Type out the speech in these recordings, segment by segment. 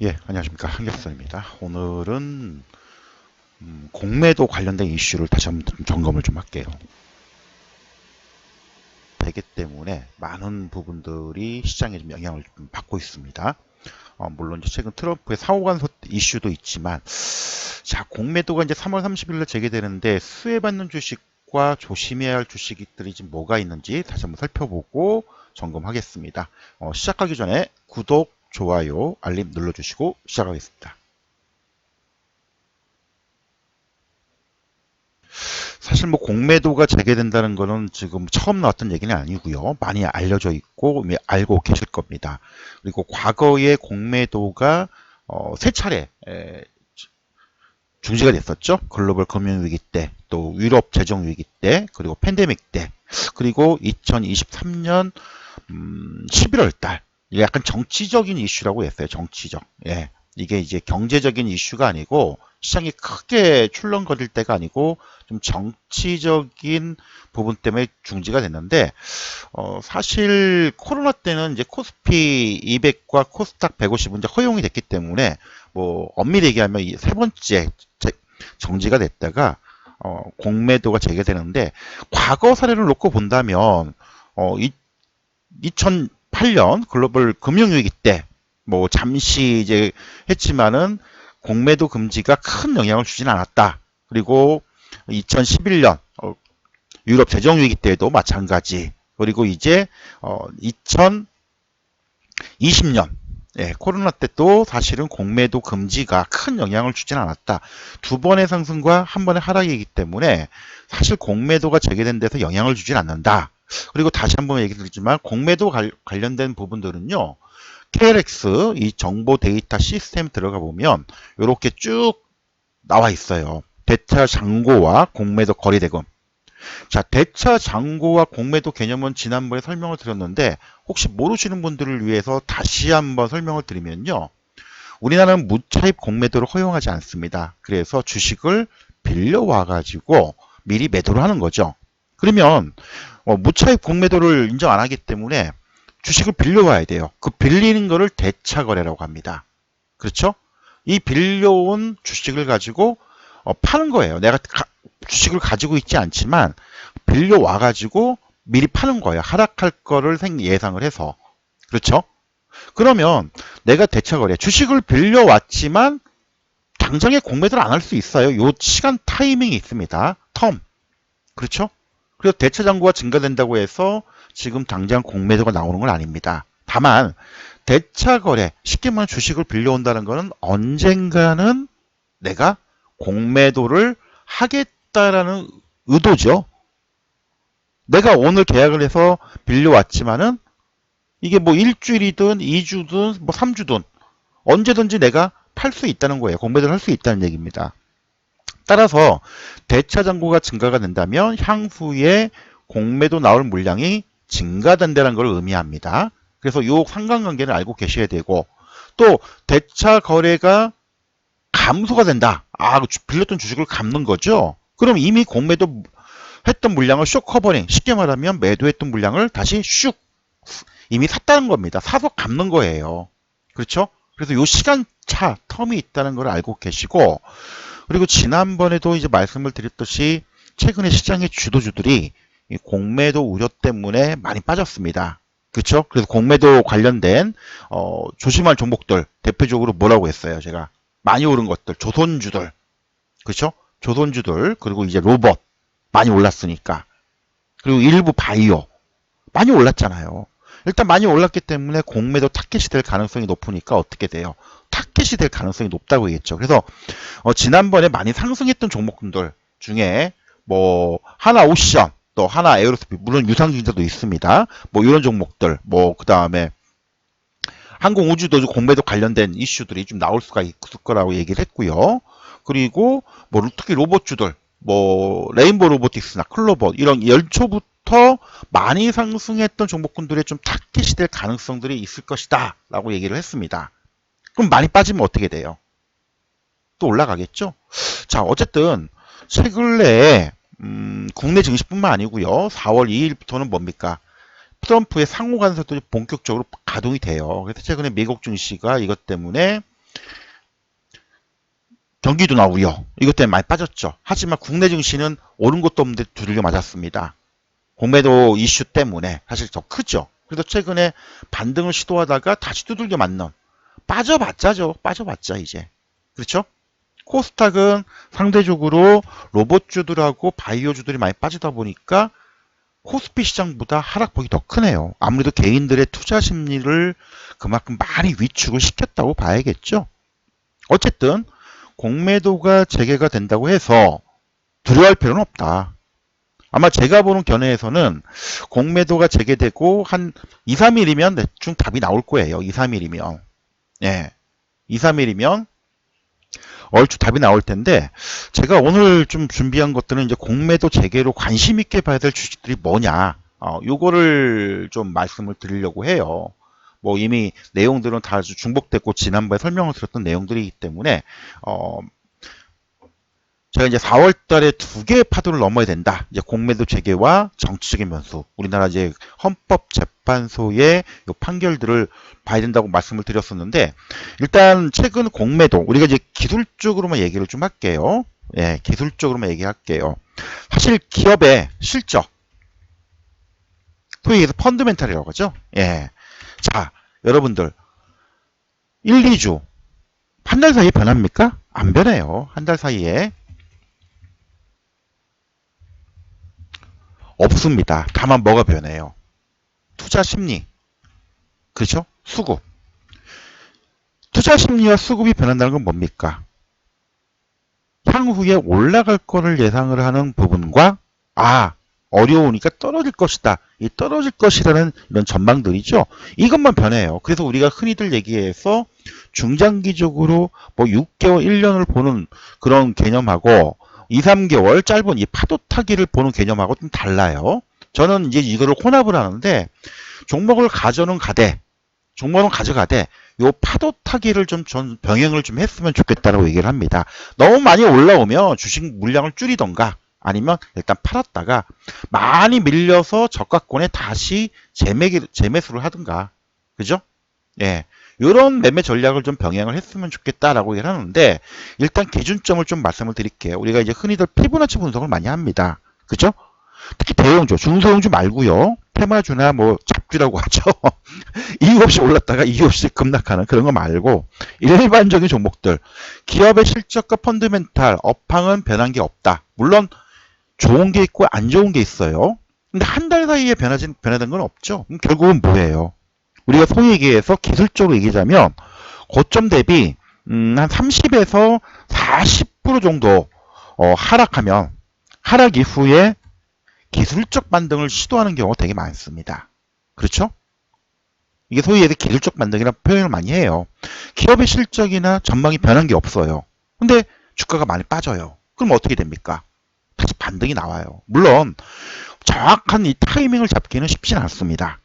예, 안녕하십니까. 한결선입니다. 오늘은 공매도 관련된 이슈를 다시 한번 좀 점검을 좀 할게요. 대개 때문에 많은 부분들이 시장에 좀 영향을 좀 받고 있습니다. 물론 이제 최근 트럼프의 사후관소 이슈도 있지만, 자, 공매도가 이제 3월 30일에 재개되는데 수혜받는 주식과 조심해야 할 주식들이 지금 뭐가 있는지 다시 한번 살펴보고 점검하겠습니다. 시작하기 전에 구독, 좋아요, 알림 눌러주시고 시작하겠습니다. 사실 뭐 공매도가 재개된다는 거는 지금 처음 나왔던 얘기는 아니고요. 많이 알려져 있고 이미 알고 계실 겁니다. 그리고 과거에 공매도가 세 차례 중지가 됐었죠. 글로벌 금융위기 때, 또 유럽 재정위기 때, 그리고 팬데믹 때, 그리고 2023년 11월 달. 이게 약간 정치적인 이슈라고 했어요. 정치적. 예. 이게 이제 경제적인 이슈가 아니고 시장이 크게 출렁거릴 때가 아니고 좀 정치적인 부분 때문에 중지가 됐는데 사실 코로나 때는 이제 코스피 200과 코스닥 150은 이제 허용이 됐기 때문에 뭐 엄밀히 얘기하면 이 세 번째 정지가 됐다가 공매도가 재개되는데 과거 사례를 놓고 본다면 2008년 글로벌 금융위기 때 뭐 잠시 이제 했지만은 공매도 금지가 큰 영향을 주진 않았다. 그리고 2011년 유럽 재정위기 때도 마찬가지. 그리고 이제 2020년 코로나 때 또 사실은 공매도 금지가 큰 영향을 주진 않았다. 두 번의 상승과 한 번의 하락이기 때문에 사실 공매도가 재개된 데서 영향을 주진 않는다. 그리고 다시 한번 얘기 드리지만 공매도 관련된 부분들은요. KLX 이 정보 데이터 시스템 들어가 보면 이렇게 쭉 나와 있어요. 대차 잔고와 공매도 거래대금. 자, 대차 잔고와 공매도 개념은 지난번에 설명을 드렸는데 혹시 모르시는 분들을 위해서 다시 한번 설명을 드리면요. 우리나라는 무차입 공매도를 허용하지 않습니다. 그래서 주식을 빌려와 가지고 미리 매도를 하는 거죠. 그러면 무차입 공매도를 인정 안 하기 때문에 주식을 빌려와야 돼요. 그 빌리는 거를 대차 거래라고 합니다. 그렇죠? 이 빌려온 주식을 가지고 파는 거예요. 내가 주식을 가지고 있지 않지만 빌려와 가지고 미리 파는 거예요. 하락할 거를 예상을 해서. 그렇죠? 그러면 내가 대차 거래 주식을 빌려왔지만 당장에 공매도를 안 할 수 있어요. 요 시간 타이밍이 있습니다. 텀. 그렇죠? 그래서 대차 잔고가 증가된다고 해서 지금 당장 공매도가 나오는 건 아닙니다. 다만 대차 거래, 쉽게 말하면 주식을 빌려온다는 것은 언젠가는 내가 공매도를 하겠다라는 의도죠. 내가 오늘 계약을 해서 빌려왔지만은 이게 뭐 일주일이든 2주든 뭐 3주든 언제든지 내가 팔 수 있다는 거예요. 공매도를 할 수 있다는 얘기입니다. 따라서 대차 잔고가 증가가 된다면 향후에 공매도 나올 물량이 증가된다는 걸 의미합니다. 그래서 이 상관관계를 알고 계셔야 되고 또 대차 거래가 감소가 된다. 빌렸던 주식을 갚는 거죠. 그럼 이미 공매도 했던 물량을 쇼 커버링, 쉽게 말하면 매도했던 물량을 다시 슉 이미 샀다는 겁니다. 사서 갚는 거예요. 그렇죠? 그래서 이 시간차 텀이 있다는 걸 알고 계시고 그리고 지난번에도 이제 말씀을 드렸듯이 최근에 시장의 주도주들이 공매도 우려 때문에 많이 빠졌습니다. 그렇죠? 그래서 공매도 관련된 조심할 종목들 대표적으로 뭐라고 했어요? 제가 많이 오른 것들 조선주들 그렇죠? 조선주들 그리고 이제 로봇 많이 올랐으니까 그리고 일부 바이오 많이 올랐잖아요. 일단 많이 올랐기 때문에 공매도 타겟이 될 가능성이 높으니까 어떻게 돼요? 타겟이 될 가능성이 높다고 얘기했죠. 그래서 지난번에 많이 상승했던 종목들 중에 뭐 하나오션 또 하나 에어로스페이스 물론 유상증자도 있습니다. 뭐 이런 종목들 뭐 그 다음에 항공우주도 공매도 관련된 이슈들이 좀 나올 수가 있을 거라고 얘기를 했고요. 그리고 뭐 특히 로봇주들 뭐 레인보우 로보틱스나 클로버 이런 연초부터 많이 상승했던 종목군들의 좀 타깃이 될 가능성들이 있을 것이다 라고 얘기를 했습니다. 그럼 많이 빠지면 어떻게 돼요? 또 올라가겠죠? 자, 어쨌든 최근에 국내 증시뿐만 아니고요. 4월 2일부터는 뭡니까? 트럼프의 상호 간섭도 본격적으로 가동이 돼요. 그래서 최근에 미국 증시가 이것 때문에 경기도나 우려 이것 때문에 많이 빠졌죠. 하지만 국내 증시는 오른 것도 없는데 두들겨 맞았습니다. 공매도 이슈 때문에 사실 더 크죠. 그래서 최근에 반등을 시도하다가 다시 두들겨 맞는 빠져봤자죠. 빠져봤자 이제. 그렇죠? 코스닥은 상대적으로 로봇주들하고 바이오주들이 많이 빠지다 보니까 코스피 시장보다 하락폭이 더 크네요. 아무래도 개인들의 투자 심리를 그만큼 많이 위축을 시켰다고 봐야겠죠. 어쨌든 공매도가 재개가 된다고 해서 두려워할 필요는 없다. 아마 제가 보는 견해에서는 공매도가 재개되고 한 2, 3일이면 대충 답이 나올 거예요. 2, 3일이면. 예. 2, 3일이면 얼추 답이 나올 텐데 제가 오늘 좀 준비한 것들은 이제 공매도 재개로 관심 있게 봐야 될 주식들이 뭐냐 요거를 좀 말씀을 드리려고 해요. 뭐 이미 내용들은 다 아주 중복됐고 지난번에 설명을 드렸던 내용들이기 때문에 제가 이제 4월 달에 두 개의 파도를 넘어야 된다. 이제 공매도 재개와 정치적인 변수. 우리나라 이제 헌법재판소의 요 판결들을 봐야 된다고 말씀을 드렸었는데, 일단 최근 공매도, 우리가 이제 기술적으로만 얘기를 좀 할게요. 예, 기술적으로만 얘기할게요. 사실 기업의 실적, 소위 얘기해서 펀드멘탈이라고 하죠. 예. 자, 여러분들, 1, 2주, 한 달 사이에 변합니까? 안 변해요. 한 달 사이에. 없습니다. 다만 뭐가 변해요? 투자 심리. 그렇죠? 수급. 투자 심리와 수급이 변한다는 건 뭡니까? 향후에 올라갈 거를 예상을 하는 부분과 어려우니까 떨어질 것이다. 이 떨어질 것이라는 이런 전망들이죠. 이것만 변해요. 그래서 우리가 흔히들 얘기해서 중장기적으로 뭐 6개월, 1년을 보는 그런 개념하고 2, 3개월 짧은 이 파도 타기를 보는 개념하고 좀 달라요. 저는 이제 이거를 혼합을 하는데 종목을 종목은 가져가되 요 파도 타기를 좀 전 병행을 좀 했으면 좋겠다라고 얘기를 합니다. 너무 많이 올라오면 주식 물량을 줄이던가 아니면 일단 팔았다가 많이 밀려서 저가권에 다시 재매수를 하든가. 그죠? 예. 요런 매매 전략을 좀 병행을 했으면 좋겠다라고 얘기를 하는데 일단 기준점을 좀 말씀을 드릴게요. 우리가 이제 흔히들 피보나치 분석을 많이 합니다. 그죠? 특히 대형주, 중소형주 말고요. 테마주나 뭐 잡주라고 하죠. 이유 없이 올랐다가 이유 없이 급락하는 그런 거 말고 일반적인 종목들, 기업의 실적과 펀드멘탈, 업황은 변한 게 없다. 물론 좋은 게 있고 안 좋은 게 있어요. 근데 한 달 사이에 변화된 건 없죠. 그럼 결국은 뭐예요? 우리가 소위 얘기해서 기술적으로 얘기하자면 고점 대비 한 30에서 40% 정도 하락하면 하락 이후에 기술적 반등을 시도하는 경우가 되게 많습니다. 그렇죠? 이게 소위 얘기해서 기술적 반등이라는 표현을 많이 해요. 기업의 실적이나 전망이 변한 게 없어요. 근데 주가가 많이 빠져요. 그럼 어떻게 됩니까? 다시 반등이 나와요. 물론 정확한 이 타이밍을 잡기는 쉽진 않습니다.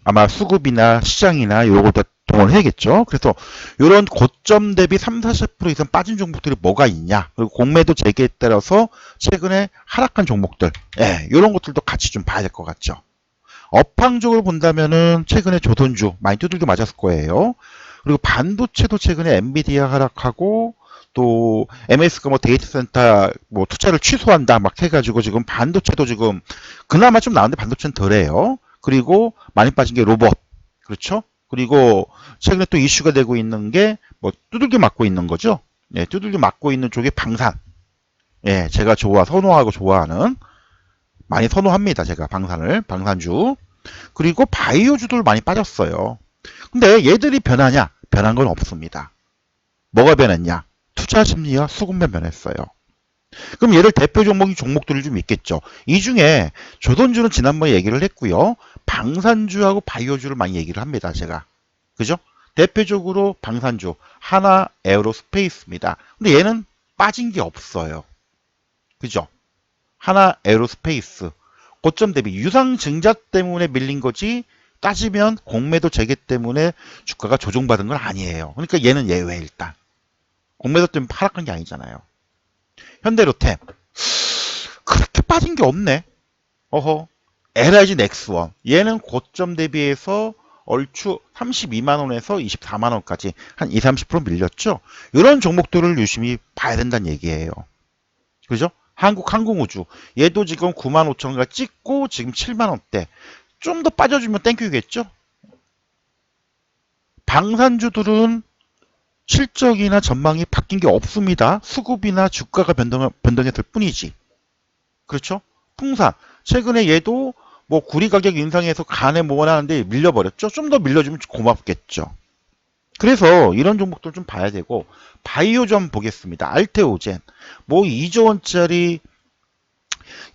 아마 수급이나 시장이나 요거 다 동원을 해야겠죠. 그래서 이런 고점 대비 3, 40% 이상 빠진 종목들이 뭐가 있냐. 그리고 공매도 재개에 따라서 최근에 하락한 종목들. 예, 이런 것들도 같이 좀 봐야 될 것 같죠. 업황적으로 본다면은 최근에 조선주 많이 두들겨 맞았을 거예요. 그리고 반도체도 최근에 엔비디아 하락하고 또 MS가 뭐 데이터 센터 뭐 투자를 취소한다 막 해가지고 지금 반도체도 지금 그나마 좀 나은데 반도체는 덜해요. 그리고 많이 빠진 게 로봇. 그렇죠? 그리고 최근에 또 이슈가 되고 있는 게 뭐 두들겨 맞고 있는 거죠. 예, 두들겨 맞고 있는 쪽에 방산. 예, 제가 선호하고 좋아하는 많이 선호합니다. 제가 방산주. 그리고 바이오주들 많이 빠졌어요. 근데 얘들이 변하냐? 변한 건 없습니다. 뭐가 변했냐? 투자 심리와 수급만 변했어요. 그럼 얘를 대표 종목들이 좀 있겠죠. 이 중에 조선주는 지난번에 얘기를 했고요. 방산주하고 바이오주를 많이 얘기를 합니다. 제가. 그죠? 대표적으로 방산주 하나 에어로스페이스입니다. 근데 얘는 빠진 게 없어요. 그죠? 하나 에어로스페이스 고점 대비 유상증자 때문에 밀린 거지 따지면 공매도 재개 때문에 주가가 조정받은 건 아니에요. 그러니까 얘는 예외 일단. 공매도 때문에 하락한 게 아니잖아요. 현대로템 그렇게 빠진 게 없네. LIG 넥스원 얘는 고점 대비해서 얼추 32만원에서 24만원까지 한 2, 30% 밀렸죠. 이런 종목들을 유심히 봐야 된다는 얘기예요. 그죠? 한국항공우주. 얘도 지금 95,000원가 찍고 지금 7만원대. 좀 더 빠져주면 땡큐겠죠? 방산주들은 실적이나 전망이 바뀐 게 없습니다. 수급이나 주가가 변동했을 뿐이지. 그렇죠? 풍산. 최근에 얘도 뭐 구리 가격 인상해서 간에 모아나는데 밀려버렸죠. 좀 더 밀려주면 고맙겠죠. 그래서 이런 종목들 좀 봐야 되고, 바이오 좀 보겠습니다. 알테오젠. 뭐 2조 원짜리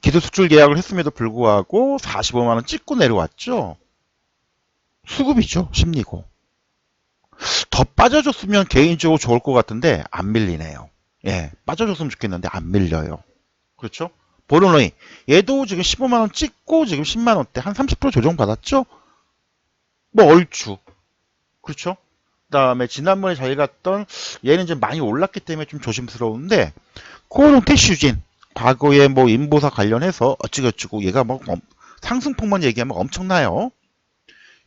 기술 수출 계약을 했음에도 불구하고 45만 원 찍고 내려왔죠. 수급이죠. 심리고. 더 빠져줬으면 개인적으로 좋을 것 같은데 안 밀리네요. 예, 빠져줬으면 좋겠는데 안 밀려요. 그렇죠? 보르노이. 얘도 지금 15만 원 찍고 지금 10만 원대 한 30% 조정 받았죠? 뭐 얼추. 그렇죠? 그다음에 지난번에 저희 갔던 얘는 좀 많이 올랐기 때문에 좀 조심스러운데 코오롱 태슈진. 과거에 뭐 인보사 관련해서 어찌고저찌고 얘가 뭐 상승폭만 얘기하면 엄청나요.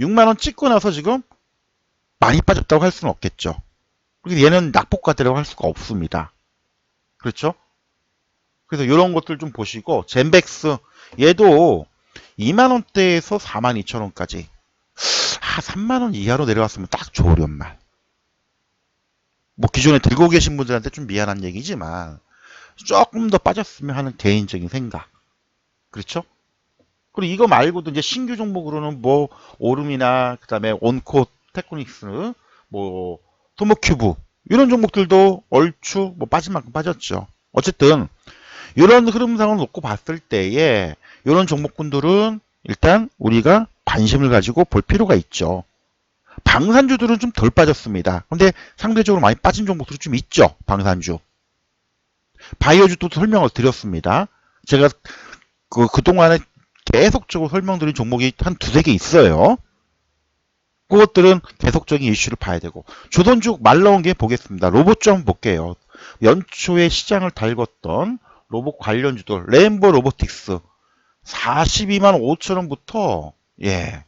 6만 원 찍고 나서 지금 많이 빠졌다고 할 수는 없겠죠. 그리고 얘는 낙폭과대라고 할 수가 없습니다. 그렇죠? 그래서 이런 것들 좀 보시고, 젠백스 얘도 2만원대에서 42,000원까지 3만원 이하로 내려왔으면 딱 좋으련만. 뭐 기존에 들고 계신 분들한테 좀 미안한 얘기지만 조금 더 빠졌으면 하는 개인적인 생각. 그렇죠? 그리고 이거 말고도 이제 신규 종목으로는 뭐 오름이나 그다음에 온코 테크닉스, 뭐 토모큐브 이런 종목들도 얼추 뭐 빠진 만큼 빠졌죠. 어쨌든 이런 흐름상을 놓고 봤을 때에 이런 종목군들은 일단 우리가 관심을 가지고 볼 필요가 있죠. 방산주들은 좀 덜 빠졌습니다. 근데 상대적으로 많이 빠진 종목들이 좀 있죠. 방산주. 바이오주도 설명을 드렸습니다. 제가 그동안에 계속적으로 설명드린 종목이 한 두세 개 있어요. 그것들은 계속적인 이슈를 봐야 되고, 조선주 말 나온 게 보겠습니다. 로봇 좀 볼게요. 연초에 시장을 달궜던 로봇 관련주들, 레인보 로보틱스 42만 5천원부터 예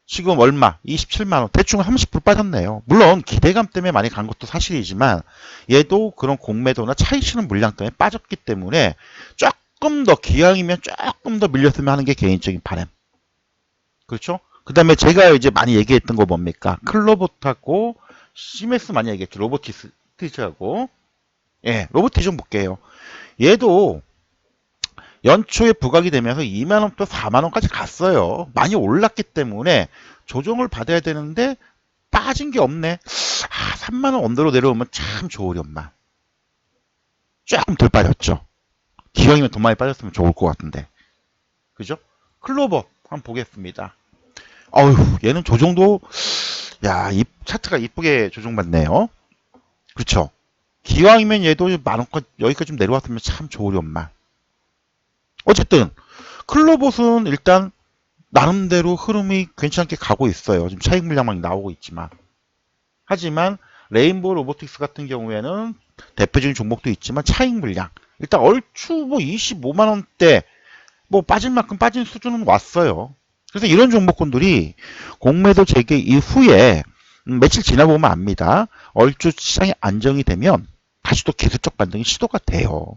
지금 얼마? 27만원. 대충 30% 빠졌네요. 물론 기대감 때문에 많이 간 것도 사실이지만 얘도 그런 공매도나 차익 실현 물량 때문에 빠졌기 때문에 조금 더 기왕이면 조금 더 밀렸으면 하는 게 개인적인 바람. 그렇죠? 그 다음에 제가 이제 많이 얘기했던 거 뭡니까? 클로봇하고 시메스 많이 얘기했죠. 로보티스하고. 예, 로보티 좀 볼게요. 얘도 연초에 부각이 되면서 2만원부터 4만원까지 갔어요. 많이 올랐기 때문에 조정을 받아야 되는데 빠진 게 없네. 3만원 언더로 내려오면 참 좋으련만. 조금 덜 빠졌죠. 기왕이면 더 많이 빠졌으면 좋을 것 같은데. 그죠? 클로버 한번 보겠습니다. 어휴, 얘는 조정도, 야, 이 차트가 이쁘게 조정받네요. 그쵸? 기왕이면 얘도 만원까지, 여기까지 좀 내려왔으면 참 좋으련만. 어쨌든, 클로봇은 일단, 나름대로 흐름이 괜찮게 가고 있어요. 지금 차익 물량만 나오고 있지만. 하지만, 레인보우 로보틱스 같은 경우에는 대표적인 종목도 있지만 차익 물량. 일단 얼추 뭐 25만원대, 뭐 빠진 만큼 빠진 수준은 왔어요. 그래서 이런 종목군들이 공매도 재개 이후에 며칠 지나보면 압니다. 얼추 시장이 안정이 되면 다시 또 기술적 반등이 시도가 돼요.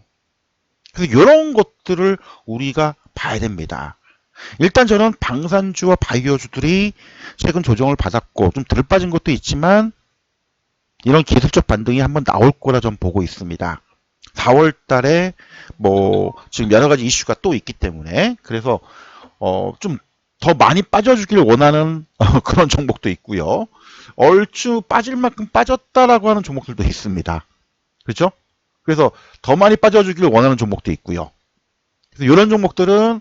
그래서 이런 것들을 우리가 봐야 됩니다. 일단 저는 방산주와 바이오주들이 최근 조정을 받았고 좀 덜 빠진 것도 있지만 이런 기술적 반등이 한번 나올 거라 좀 보고 있습니다. 4월 달에 뭐 지금 여러 가지 이슈가 또 있기 때문에 그래서 좀 더 많이 빠져주길 원하는 그런 종목도 있고요. 얼추 빠질 만큼 빠졌다라고 하는 종목들도 있습니다. 그렇죠? 그래서 더 많이 빠져주길 원하는 종목도 있고요. 그래서 이런 종목들은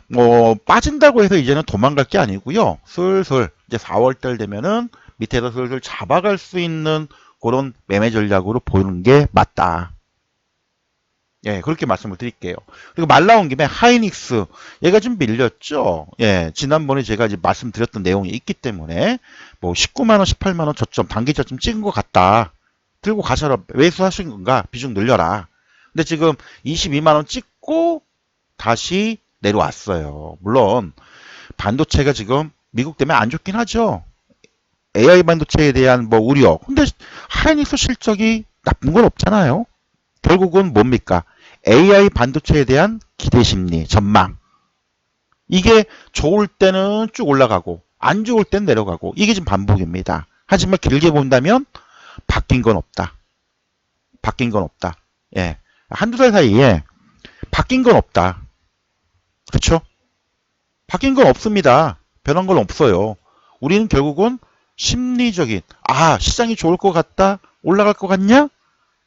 뭐 빠진다고 해서 이제는 도망갈 게 아니고요. 슬슬 이제 4월 달 되면은 밑에서 슬슬 잡아갈 수 있는 그런 매매 전략으로 보는 게 맞다. 예, 그렇게 말씀을 드릴게요. 그리고 말 나온 김에 하이닉스, 얘가 좀 밀렸죠? 예, 지난번에 제가 이제 말씀드렸던 내용이 있기 때문에, 뭐 19만원, 18만원 저점, 단기 저점 찍은 것 같다. 들고 가셔라. 매수하신 건가? 비중 늘려라. 근데 지금 22만원 찍고 다시 내려왔어요. 물론, 반도체가 지금 미국 때문에 안 좋긴 하죠. AI 반도체에 대한 뭐 우려. 근데 하이닉스 실적이 나쁜 건 없잖아요. 결국은 뭡니까? AI 반도체에 대한 기대 심리, 전망. 이게 좋을 때는 쭉 올라가고 안 좋을 땐 내려가고 이게 지금 반복입니다. 하지만 길게 본다면 바뀐 건 없다. 바뀐 건 없다. 예. 한두 달 사이에 바뀐 건 없다. 그렇죠? 바뀐 건 없습니다. 변한 건 없어요. 우리는 결국은 심리적인 시장이 좋을 것 같다. 올라갈 것 같냐?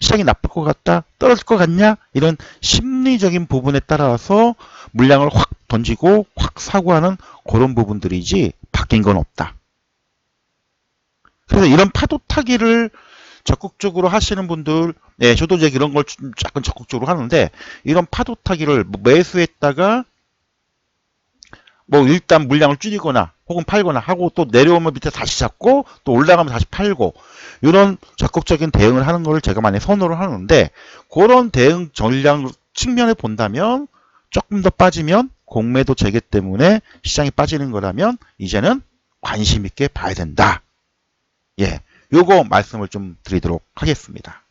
시장이 나쁠 것 같다. 떨어질 것 같냐? 이런 심리적인 부분에 따라서 물량을 확 던지고 확 사고 하는 그런 부분들이지 바뀐 건 없다. 그래서 이런 파도 타기를 적극적으로 하시는 분들, 예, 저도 이제 이런 걸 약간 적극적으로 하는데, 이런 파도 타기를 매수했다가, 뭐 일단 물량을 줄이거나, 혹은 팔거나 하고 또 내려오면 밑에 다시 잡고, 또 올라가면 다시 팔고, 이런 적극적인 대응을 하는 걸 제가 많이 선호를 하는데, 그런 대응 전략 측면에 본다면, 조금 더 빠지면, 공매도 재개 때문에 시장이 빠지는 거라면, 이제는 관심 있게 봐야 된다. 예, 요거 말씀을 좀 드리도록 하겠습니다.